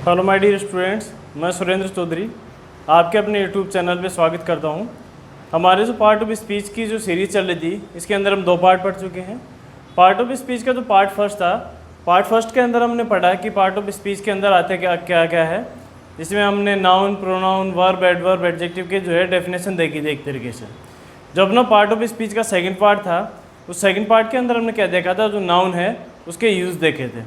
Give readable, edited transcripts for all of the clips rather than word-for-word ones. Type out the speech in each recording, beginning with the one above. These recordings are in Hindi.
हेलो माय डियर स्टूडेंट्स, मैं सुरेंद्र चौधरी आपके अपने यूट्यूब चैनल पे स्वागत करता हूं। हमारे जो पार्ट ऑफ स्पीच की जो सीरीज़ चल रही थी, इसके अंदर हम 2 पार्ट पढ़ चुके हैं। पार्ट ऑफ स्पीच का जो पार्ट फर्स्ट था, पार्ट फर्स्ट के अंदर हमने पढ़ा कि पार्ट ऑफ स्पीच के अंदर आते क्या क्या क्या है, जिसमें हमने noun, pronoun, verb, adverb, adjective के जो है डेफिनेशन देखी थी एक तरीके से। जो अपना पार्ट ऑफ स्पीच का सेकेंड पार्ट था, उस सेकेंड पार्ट के अंदर हमने क्या देखा था, जो नाउन है उसके यूज़ देखे थे।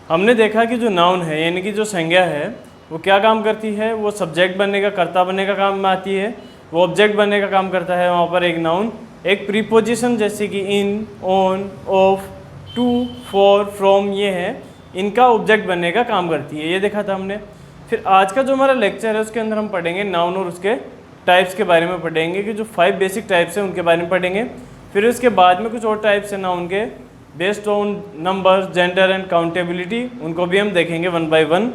हमने देखा कि जो नाउन है यानी कि जो संज्ञा है वो क्या काम करती है, वो सब्जेक्ट बनने का, कर्ता बनने का काम में आती है, वो ऑब्जेक्ट बनने का काम करता है। वहाँ पर एक नाउन एक प्रीपोजिशन जैसे कि in, on, of, to, for, from, ये है, इनका ऑब्जेक्ट बनने का काम करती है। ये देखा था हमने। फिर आज का जो हमारा लेक्चर है उसके अंदर हम पढ़ेंगे नाउन और उसके टाइप्स के बारे में पढ़ेंगे कि जो 5 बेसिक टाइप्स हैं उनके बारे में पढ़ेंगे। फिर उसके बाद में कुछ और टाइप्स हैं नाउन के, based on number, gender and accountability, उनको भी हम देखेंगे 1 बाय 1।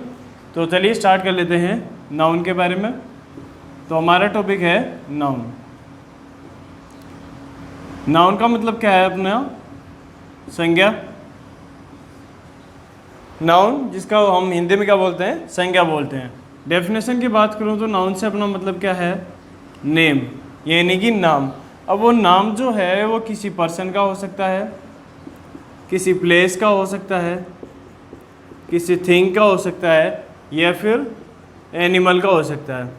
तो चलिए स्टार्ट कर लेते हैं नाउन के बारे में। तो हमारा टॉपिक है नाउन। नाउन का मतलब क्या है अपना? संज्ञा। नाउन जिसका हम हिंदी में क्या बोलते हैं? संज्ञा बोलते हैं। डेफिनेशन की बात करूं तो नाउन से अपना मतलब क्या है? नेम, यानी कि नाम। अब वो नाम जो है वो किसी पर्सन का हो सकता है, किसी प्लेस का हो सकता है, किसी थिंग का हो सकता है, या फिर एनिमल का हो सकता है।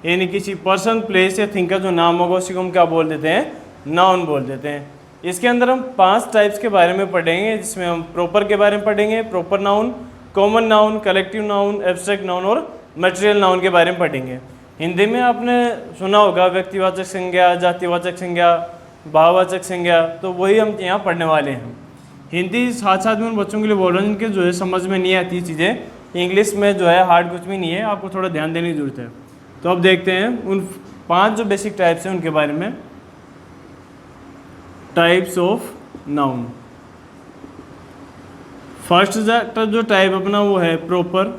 यानी किसी पर्सन, प्लेस या थिंग का जो नाम होगा उसी को हम क्या बोल देते हैं? नाउन बोल देते हैं। इसके अंदर हम 5 टाइप्स के बारे में पढ़ेंगे, जिसमें हम प्रॉपर के बारे में पढ़ेंगे, proper noun, common noun, collective noun, abstract noun और मटेरियल नाउन के बारे में पढ़ेंगे। हिंदी में आपने सुना होगा व्यक्तिवाचक संज्ञा, जातिवाचक संज्ञा, भाववाचक संज्ञा, तो वही हम यहाँ पढ़ने वाले हैं। हिंदी साथ साथ में उन बच्चों के लिए बोल रहा हूँ जिनके जो है समझ में नहीं आती चीज़ें। इंग्लिश में जो है हार्ड कुछ भी नहीं है, आपको थोड़ा ध्यान देने की ज़रूरत है। तो अब देखते हैं उन 5 जो बेसिक टाइप्स हैं उनके बारे में। Types of noun. फर्स्ट जो टाइप अपना वो है प्रॉपर,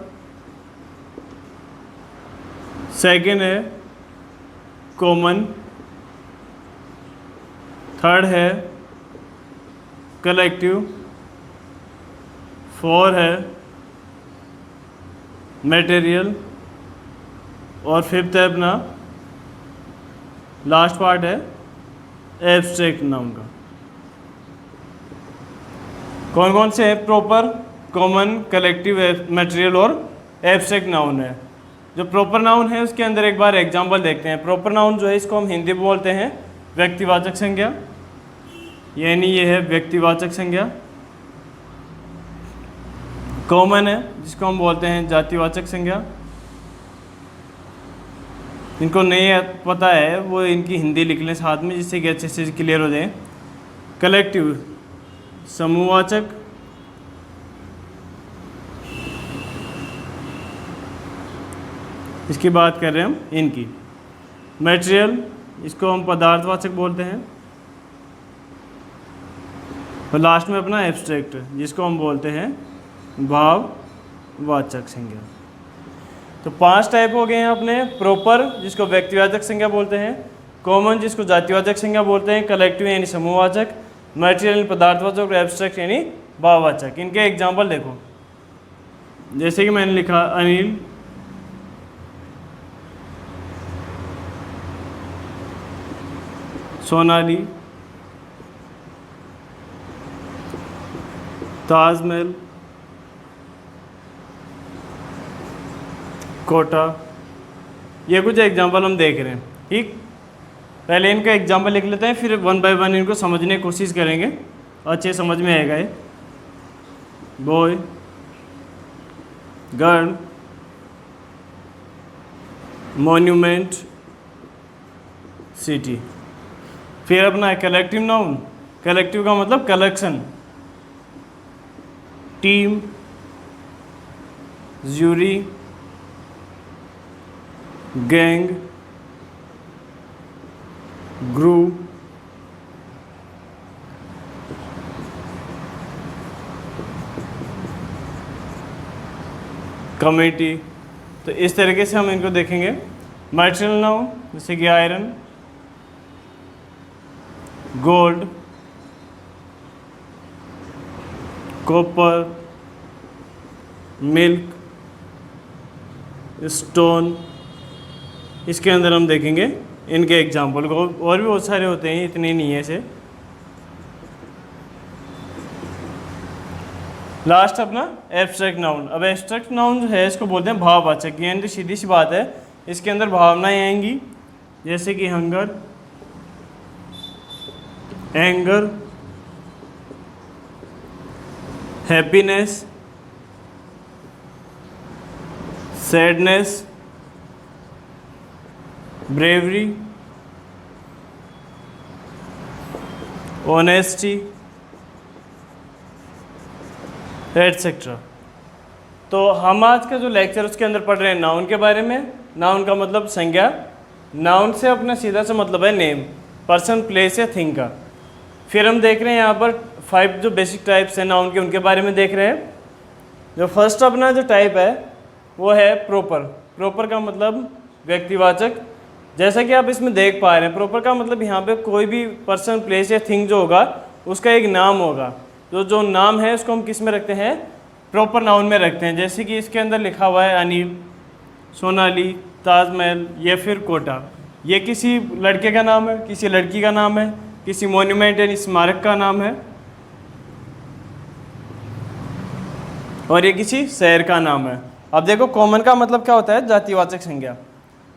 सेकेंड है कॉमन, थर्ड है कलेक्टिव, 4 है मटेरियल, और 5th है अपना लास्ट पार्ट है एब्स्ट्रैक्ट नाउन का। कौन कौन से हैं? प्रॉपर, कॉमन, कलेक्टिव, मटेरियल और एब्स्ट्रैक्ट नाउन है। जो प्रॉपर नाउन है उसके अंदर एक बार एग्जांपल देखते हैं। प्रॉपर नाउन जो है इसको हम हिंदी में बोलते हैं व्यक्तिवाचक संज्ञा, यानी ये है व्यक्तिवाचक संज्ञा। कॉमन है जिसको हम बोलते हैं जातिवाचक संज्ञा। इनको नहीं पता है वो इनकी हिंदी लिख लें साथ में, जिससे कि अच्छे से क्लियर हो जाए। कलेक्टिव समूहवाचक, इसकी बात कर रहे हैं हम इनकी। मटेरियल, इसको हम पदार्थवाचक बोलते हैं। और लास्ट में अपना एब्स्ट्रैक्ट, जिसको हम बोलते हैं भाववाचक संज्ञा। तो 5 टाइप हो गए हैं अपने। प्रॉपर जिसको व्यक्तिवाचक संज्ञा बोलते हैं, कॉमन जिसको जातिवाचक संज्ञा बोलते हैं, कलेक्टिव यानी समूहवाचक, मटेरियल यानी पदार्थवाचक, और एब्स्ट्रैक्ट यानी भाववाचक। इनके एग्जाम्पल देखो, जैसे कि मैंने लिखा अनिल, सोनाली, ताजमहल, कोटा। ये कुछ एग्जाम्पल हम देख रहे हैं। ठीक, पहले इनका एग्जाम्पल लिख लेते हैं, फिर 1 बाय 1 इनको समझने की कोशिश करेंगे, अच्छे समझ में आएगा ये। Boy, girl, monument, city. फिर अपना है कलेक्टिव नाउन। कलेक्टिव का मतलब collection, team, jury, gang, group, committee. तो इस तरीके से हम इनको देखेंगे। मटेरियल नाउन जैसे कि iron, gold, copper, milk, stone, इसके अंदर हम देखेंगे इनके एग्जाम्पल को, और भी बहुत सारे होते हैं, इतने नहीं है ऐसे। लास्ट अपना एब्स्ट्रैक्ट नाउन। अब एब्स्ट्रैक्ट नाउन जो है इसको बोलते हैं भाववाचक, यानी सीधी सी बात है, इसके अंदर भावनाएं आएंगी, जैसे कि hunger, anger, happiness, sadness, bravery, honesty, etcetera. तो हम आज का जो लेक्चर उसके अंदर पढ़ रहे हैं नाउन के बारे में। नाउन का मतलब संज्ञा, नाउन से अपना सीधा सा मतलब है नेम, पर्सन, प्लेस या थिंग का। फिर हम देख रहे हैं यहाँ पर 5 जो बेसिक टाइप्स हैं नाउन के, उनके बारे में देख रहे हैं। जो फर्स्ट अपना जो टाइप है वो है प्रॉपर। प्रॉपर का मतलब व्यक्तिवाचक, जैसा कि आप इसमें देख पा रहे हैं। प्रॉपर का मतलब यहाँ पे कोई भी पर्सन, प्लेस या थिंग जो होगा उसका एक नाम होगा। जो नाम है उसको हम किस में रखते हैं, प्रॉपर नाउन में रखते हैं। जैसे कि इसके अंदर लिखा हुआ है अनिल, सोनाली, ताजमहल या फिर कोटा, ये किसी लड़के का नाम है, किसी लड़की का नाम है, किसी मॉन्यूमेंट यानी स्मारक का नाम है, और ये किसी शहर का नाम है। अब देखो कॉमन का मतलब क्या होता है, जातिवाचक संज्ञा।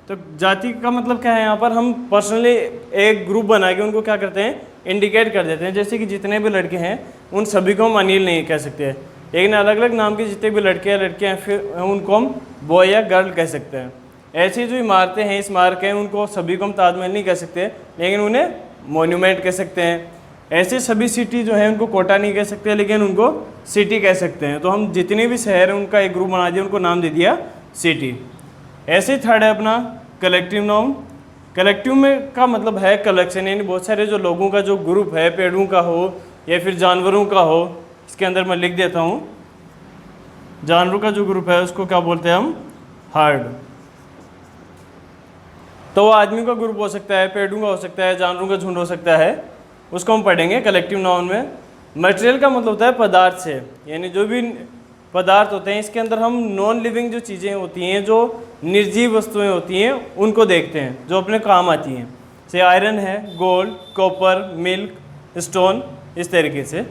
तो जाति का मतलब क्या है, यहाँ पर हम पर्सनली एक ग्रुप बना के उनको क्या करते हैं, इंडिकेट कर देते हैं। जैसे कि जितने भी लड़के हैं उन सभी को हम अनिल नहीं कह सकते हैं, लेकिन अलग अलग नाम के जितने भी लड़के या लड़कियाँ हैं फिर उनको हम बॉय या गर्ल कह सकते हैं। ऐसी जो इमारतें हैं, स्मारक हैं, उनको सभी को हम ताजमहल नहीं कह सकते, लेकिन उन्हें मॉन्यूमेंट कह सकते हैं। ऐसे सभी सिटी जो है उनको कोटा नहीं कह सकते, लेकिन उनको सिटी कह सकते हैं। तो हम जितने भी शहर हैं उनका एक ग्रुप बना दिया, उनको नाम दे दिया सिटी। ऐसे थर्ड है अपना कलेक्टिव नाउन। कलेक्टिव में का मतलब है कलेक्शन, यानी बहुत सारे जो लोगों का जो ग्रुप है, पेड़ों का हो या फिर जानवरों का हो। इसके अंदर मैं लिख देता हूँ, जानवरों का जो ग्रुप है उसको क्या बोलते हैं हम, हर्ड। तो वो आदमी का ग्रुप हो सकता है, पेड़ों का हो सकता है, जानवरों का झुंड हो सकता है, उसको हम पढ़ेंगे कलेक्टिव नाउन में। मटेरियल का मतलब होता है पदार्थ से, यानी जो भी पदार्थ होते हैं। इसके अंदर हम नॉन लिविंग जो चीज़ें होती हैं, जो निर्जीव वस्तुएं होती हैं, उनको देखते हैं जो अपने काम आती हैं। जैसे आयरन है, गोल्ड, कॉपर, मिल्क, स्टोन, इस तरीके से।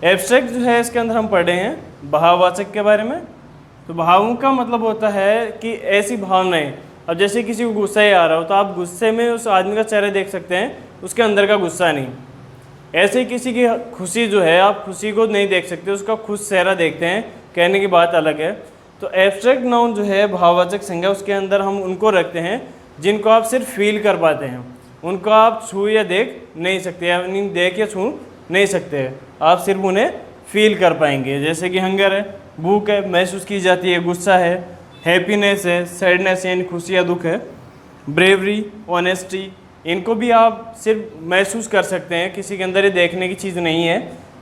एब्स्ट्रैक्ट जो है इसके अंदर हम पढ़े हैं भाववाचक के बारे में। तो भावों का मतलब होता है कि ऐसी भावनाएं, अब जैसे किसी को गुस्सा ही आ रहा हो तो आप गुस्से में उस आदमी का चेहरा देख सकते हैं, उसके अंदर का गुस्सा नहीं। ऐसे ही किसी की खुशी जो है, आप खुशी को नहीं देख सकते, उसका खुश चेहरा देखते हैं, कहने की बात अलग है। तो एब्स्ट्रैक्ट नाउन जो है भाववाचक संज्ञा, उसके अंदर हम उनको रखते हैं जिनको आप सिर्फ फील कर पाते हैं, उनको आप छू या देख नहीं सकते, यानी देख या छू नहीं सकते, आप सिर्फ उन्हें फील कर पाएंगे। जैसे कि हंगर है, भूख है, महसूस की जाती है, गुस्सा है, हैप्पीनेस है, सैडनेस यानी खुशी या दुख है, ब्रेवरी, ऑनेस्टी, इनको भी आप सिर्फ महसूस कर सकते हैं, किसी के अंदर ये देखने की चीज़ नहीं है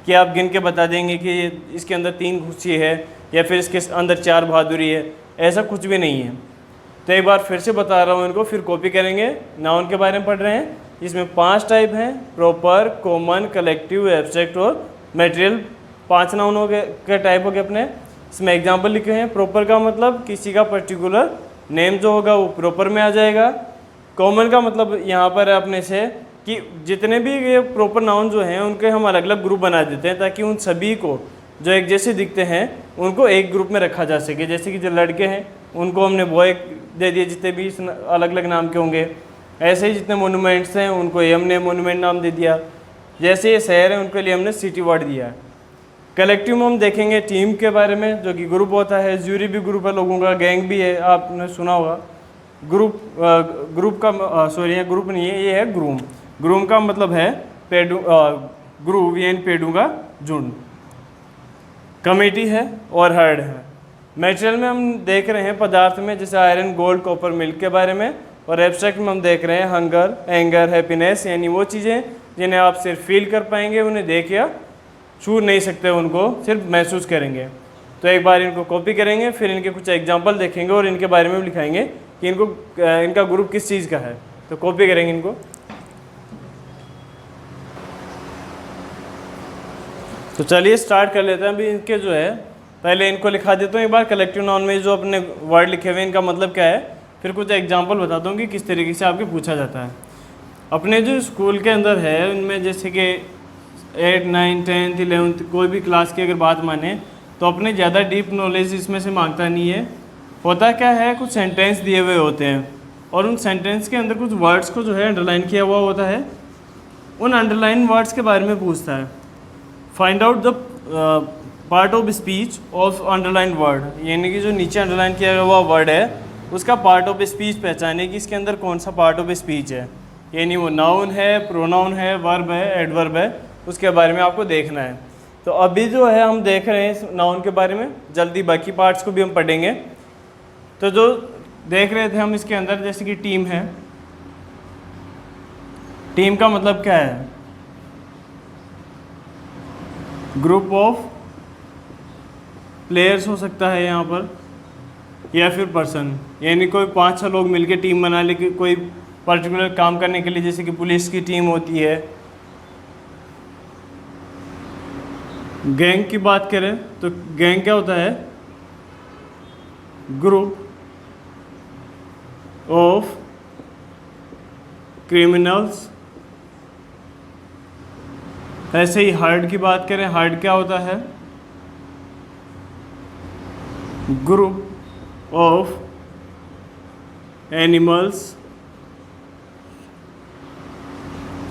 कि आप गिन के बता देंगे कि इसके अंदर 3 खुशी है या फिर इसके अंदर 4 बहादुरी है, ऐसा कुछ भी नहीं है। तो एक बार फिर से बता रहा हूँ, इनको फिर कॉपी करेंगे। नाउन के बारे में पढ़ रहे हैं, इसमें 5 टाइप हैं, प्रॉपर, कॉमन, कलेक्टिव, एब्स्ट्रैक्ट और मटेरियल। 5 नाउन हो गए के टाइप हो गए अपने। इसमें एग्जाम्पल लिखे हैं। प्रॉपर का मतलब किसी का पर्टिकुलर नेम जो होगा वो प्रॉपर में आ जाएगा। कॉमन का मतलब यहाँ पर है अपने से कि जितने भी ये प्रॉपर नाउन जो हैं उनके हम अलग अलग ग्रुप बना देते हैं, ताकि उन सभी को जो एक जैसे दिखते हैं उनको एक ग्रुप में रखा जा सके। जैसे कि जो लड़के हैं उनको हमने बॉय दे दिए, जितने भी अलग अलग नाम के होंगे। ऐसे ही जितने मोनूमेंट्स हैं उनको ये हमने मोनूमेंट नाम दे दिया। जैसे ये शहर हैं उनके लिए हमने सिटी वर्ड दिया। कलेक्टिव में हम देखेंगे टीम के बारे में, जो कि ग्रुप होता है। ज्यूरी भी ग्रुप है लोगों का, गैंग भी है, आपने सुना होगा। ग्रुप का सॉरी ग्रुप नहीं है, ये है ग्रूम। ग्रूम का मतलब है पेड़ू, ग्रुप यानी पेड़ों का झुंड। कमेटी है और हर्ड है। मटेरियल में हम देख रहे हैं पदार्थ में, जैसे आयरन, गोल्ड, कॉपर, मिल्क के बारे में। और एब्स्ट्रैक्ट में हम देख रहे हैं हंगर, एंगर, हैप्पीनेस, यानी वो चीज़ें जिन्हें आप सिर्फ फील कर पाएंगे, उन्हें देख या छू नहीं सकते, उनको सिर्फ महसूस करेंगे। तो एक बार इनको कॉपी करेंगे, फिर इनके कुछ एग्जाम्पल देखेंगे और इनके बारे में भी लिखाएंगे कि इनका ग्रुप किस चीज़ का है। तो कॉपी करेंगे इनको। तो चलिए स्टार्ट कर लेते हैं। अभी इनके जो है पहले इनको लिखा देता हूँ एक बार। कलेक्टिव नाउन में जो अपने वर्ड लिखे हुए हैं इनका मतलब क्या है, फिर कुछ एग्जांपल बताता हूँ कि किस तरीके से आपके पूछा जाता है। अपने जो स्कूल के अंदर है उनमें जैसे कि 8, 9, 10, 11 कोई भी क्लास की अगर बात माने तो अपने ज़्यादा डीप नॉलेज इसमें से मांगता नहीं है। होता क्या है, कुछ सेंटेंस दिए हुए होते हैं और उन सेंटेंस के अंदर कुछ वर्ड्स को जो है अंडरलाइन किया हुआ होता है। उन अंडरलाइन वर्ड्स के बारे में पूछता है। Find out the part of speech of underline word, यानी कि जो नीचे अंडरलाइन किया हुआ वर्ड है उसका पार्ट ऑफ स्पीच पहचाने कि इसके अंदर कौन सा पार्ट ऑफ स्पीच है, यानी वो नाउन है, प्रोनाउन है, वर्ब है, एडवर्ब है, उसके बारे में आपको देखना है। तो अभी जो है हम देख रहे हैं इस नाउन के बारे में, जल्दी बाकी पार्ट्स को भी हम पढ़ेंगे। तो जो देख रहे थे हम इसके अंदर जैसे कि टीम है, टीम का मतलब क्या है, ग्रुप ऑफ प्लेयर्स हो सकता है यहाँ पर, या फिर पर्सन, यानी कोई 5-6 लोग मिलकर टीम बना ले कि कोई पर्टिकुलर काम करने के लिए, जैसे कि पुलिस की टीम होती है। गैंग की बात करें तो गैंग क्या होता है, ग्रुप ऑफ क्रिमिनल्स। ऐसे ही हर्ड की बात करें, हर्ड क्या होता है, ग्रुप ऑफ एनिमल्स।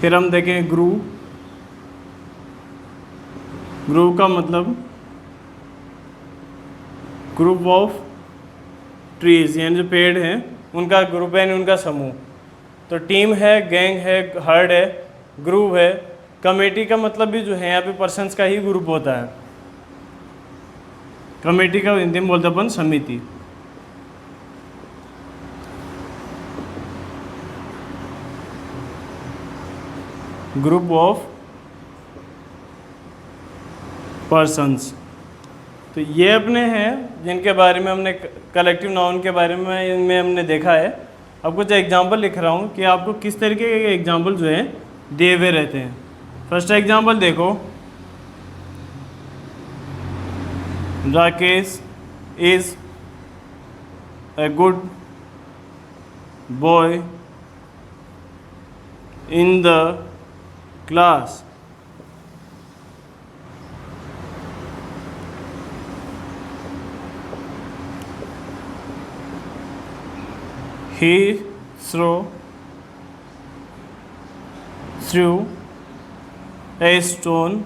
फिर हम देखें ग्रुप, ग्रुप का मतलब ग्रुप ऑफ ट्रीज, यानी जो पेड़ हैं उनका ग्रुप है, यानी उनका समूह। तो टीम है, गैंग है, हर्ड है, ग्रुप है। कमेटी का मतलब भी जो है यहाँ पे पर्सन्स का ही ग्रुप होता है। कमेटी का हिंदी में बोलते अपन समिति। Group of persons. तो ये अपने हैं जिनके बारे में हमने कलेक्टिव नाउन के बारे में इनमें हमने देखा है। अब कुछ एग्जांपल लिख रहा हूँ कि आपको किस तरीके के एग्जांपल जो है दिए हुए रहते हैं। फर्स्ट एग्जांपल देखो, Rakesh is a good boy in the class. He threw a stone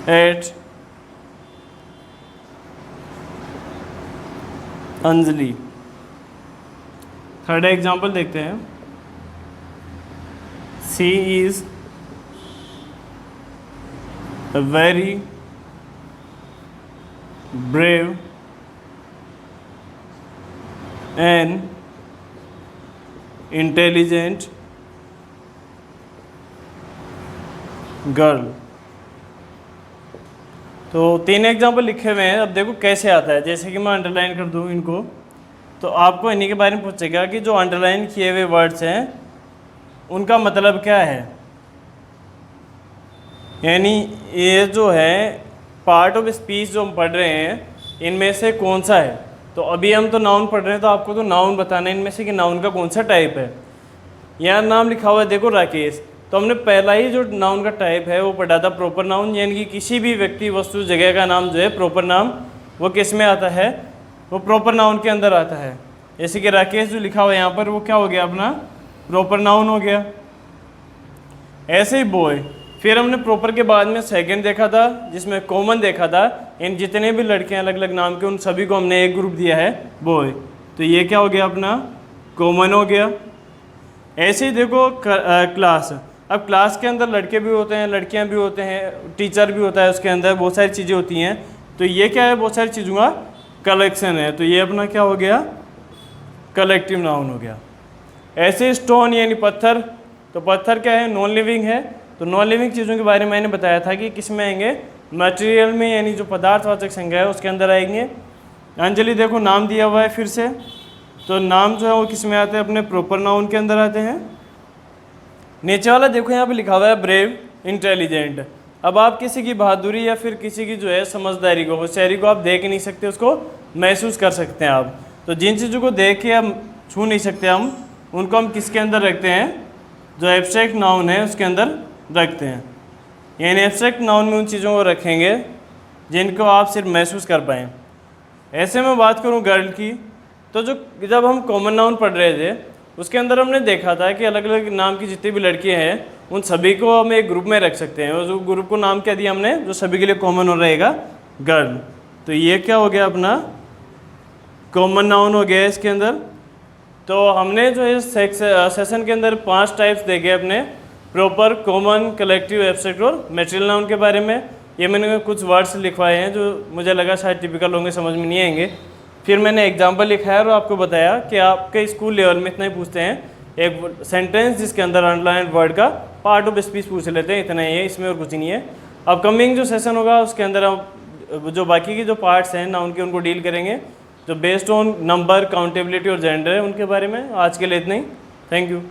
at Anjali. Third example देखते हैं, She is a very brave and intelligent girl. तो 3 एग्जाम्पल लिखे हुए हैं। अब देखो कैसे आता है, जैसे कि मैं अंडरलाइन कर दूँ इनको, तो आपको इन्हीं के बारे में पूछेगा कि जो अंडरलाइन किए हुए वर्ड्स हैं उनका मतलब क्या है, यानी ये जो है पार्ट ऑफ स्पीच जो हम पढ़ रहे हैं इनमें से कौन सा है। तो अभी हम तो नाउन पढ़ रहे हैं, तो आपको तो नाउन बताना है इनमें से कि नाउन का कौन सा टाइप है। यहाँ नाम लिखा हुआ है देखो राकेश, तो हमने पहला ही जो नाउन का टाइप है वो पढ़ा था प्रॉपर नाउन, यानी कि किसी भी व्यक्ति वस्तु जगह का नाम जो है प्रॉपर नाम वो किस में आता है, वो प्रॉपर नाउन के अंदर आता है। जैसे कि राकेश जो लिखा हुआ है यहाँ पर वो क्या हो गया, अपना प्रॉपर नाउन हो गया। ऐसे ही बॉय, फिर हमने प्रॉपर के बाद में सेकंड देखा था जिसमें कॉमन देखा था। इन जितने भी लड़के हैं अलग अलग नाम के उन सभी को हमने एक ग्रुप दिया है बॉय, तो ये क्या हो गया, अपना कॉमन हो गया। ऐसे ही देखो क्लास, अब क्लास के अंदर लड़के भी होते हैं, लड़कियां भी होते हैं, टीचर भी होता है, उसके अंदर बहुत सारी चीज़ें होती हैं। तो ये क्या है, बहुत सारी चीज़ों का कलेक्शन है, तो ये अपना क्या हो गया, कलेक्टिव नाउन हो गया। ऐसे स्टोन यानी पत्थर, तो पत्थर क्या है, नॉन लिविंग है। तो नॉन लिविंग चीज़ों के बारे में मैंने बताया था कि किस में आएंगे, मटेरियल में, यानी जो पदार्थवाचक संज्ञा है उसके अंदर आएंगे। अंजलि देखो नाम दिया हुआ है फिर से, तो नाम जो है वो किस में आते हैं, अपने प्रॉपर नाउन के अंदर आते हैं। नीचे वाला देखो यहाँ पे लिखा हुआ है ब्रेव इंटेलिजेंट, अब आप किसी की बहादुरी या फिर किसी की जो है समझदारी को, होशियारी को आप देख नहीं सकते, उसको महसूस कर सकते हैं आप। तो जिन चीज़ों को देख के हम छू नहीं सकते, हम उनको हम किसके अंदर रखते हैं, जो एब्स्ट्रैक्ट नाउन है उसके अंदर रखते हैं। यानी एब्स्ट्रैक्ट नाउन में उन चीज़ों को रखेंगे जिनको आप सिर्फ महसूस कर पाएँ। ऐसे में बात करूँ गर्ल की, तो जब हम कॉमन नाउन पढ़ रहे थे उसके अंदर हमने देखा था कि अलग अलग नाम की जितनी भी लड़कियां हैं उन सभी को हम एक ग्रुप में रख सकते हैं, और जो ग्रुप को नाम क्या दिया हमने, जो सभी के लिए कॉमन हो रहेगा, गर्ल। तो ये क्या हो गया, अपना कॉमन नाउन हो गया इसके अंदर। तो हमने जो है सेशन के अंदर 5 टाइप्स देखे अपने, प्रॉपर, कॉमन, कलेक्टिव, एब्स्ट्रैक्ट और मटेरियल नाउन के बारे में। ये मैंने कुछ वर्ड्स लिखवाए हैं जो मुझे लगा शायद टिपिकल होंगे, समझ में नहीं आएंगे। फिर मैंने एग्जाम्पल लिखा है और आपको बताया कि आपके स्कूल लेवल में इतना ही पूछते हैं, एक सेंटेंस जिसके अंदर अंडरलाइन वर्ड का पार्ट ऑफ स्पीच पूछ लेते हैं, इतना ही है, इसमें और कुछ नहीं है। अब कमिंग जो सेशन होगा उसके अंदर हम जो बाकी की जो पार्ट्स हैं नाउन के उनको डील करेंगे, जो बेस्ड ऑन नंबर, काउंटेबिलिटी और जेंडर है उनके बारे में। आज के लिए इतना ही, थैंक यू।